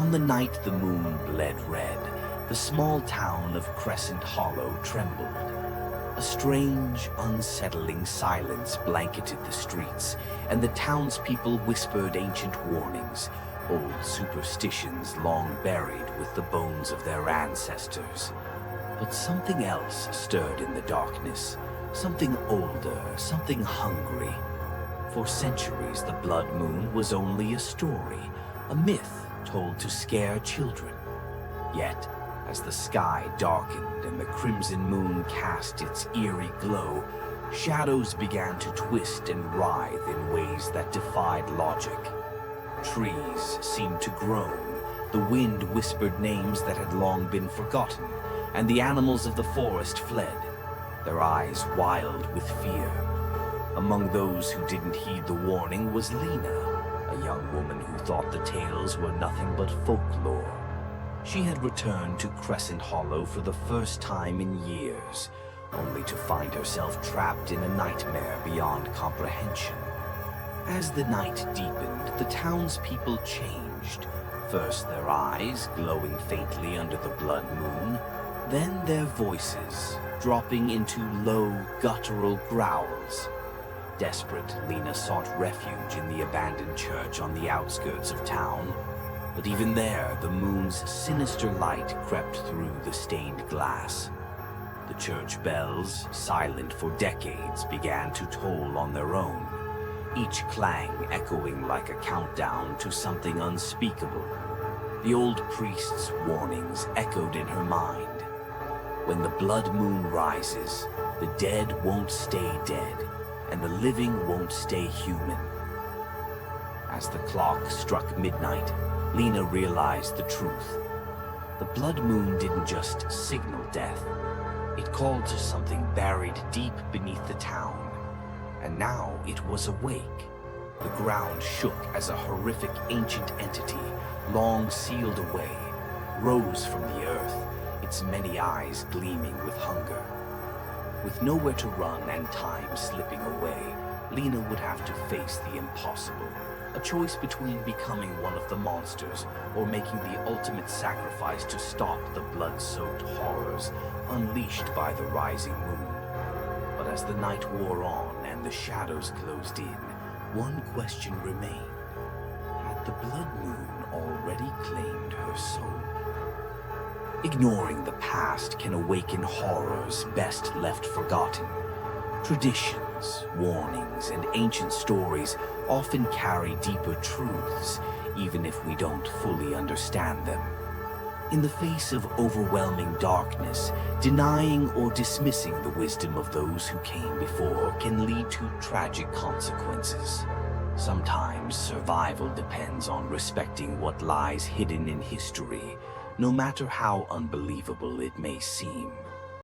On the night the moon bled red, the small town of Crescent Hollow trembled. A strange, unsettling silence blanketed the streets, and the townspeople whispered ancient warnings, old superstitions long buried with the bones of their ancestors. But something else stirred in the darkness, something older, something hungry. For centuries, the blood moon was only a story, a myth told to scare children. Yet, as the sky darkened and the crimson moon cast its eerie glow, shadows began to twist and writhe in ways that defied logic. Trees seemed to groan, the wind whispered names that had long been forgotten, and the animals of the forest fled, their eyes wild with fear. Among those who didn't heed the warning was Lena, a young woman who thought the tales were nothing but folklore. She had returned to Crescent Hollow for the first time in years, only to find herself trapped in a nightmare beyond comprehension. As the night deepened, the townspeople changed. First their eyes, glowing faintly under the blood moon, then their voices, dropping into low, guttural growls. Desperate, Lena sought refuge in the abandoned church on the outskirts of town. But even there, the moon's sinister light crept through the stained glass. The church bells, silent for decades, began to toll on their own, each clang echoing like a countdown to something unspeakable. The old priest's warnings echoed in her mind. When the blood moon rises, the dead won't stay dead, and the living won't stay human. As the clock struck midnight, Lena realized the truth. The blood moon didn't just signal death. It called to something buried deep beneath the town. And now it was awake. The ground shook as a horrific ancient entity, long sealed away, rose from the earth, its many eyes gleaming with hunger. With nowhere to run and time slipping away, Lena would have to face the impossible. A choice between becoming one of the monsters or making the ultimate sacrifice to stop the blood-soaked horrors unleashed by the rising moon. But as the night wore on and the shadows closed in, one question remained. Had the blood moon already claimed her soul? Ignoring the past can awaken horrors best left forgotten. Traditions, warnings, and ancient stories often carry deeper truths, even if we don't fully understand them. In the face of overwhelming darkness, denying or dismissing the wisdom of those who came before can lead to tragic consequences. Sometimes survival depends on respecting what lies hidden in history, no matter how unbelievable it may seem.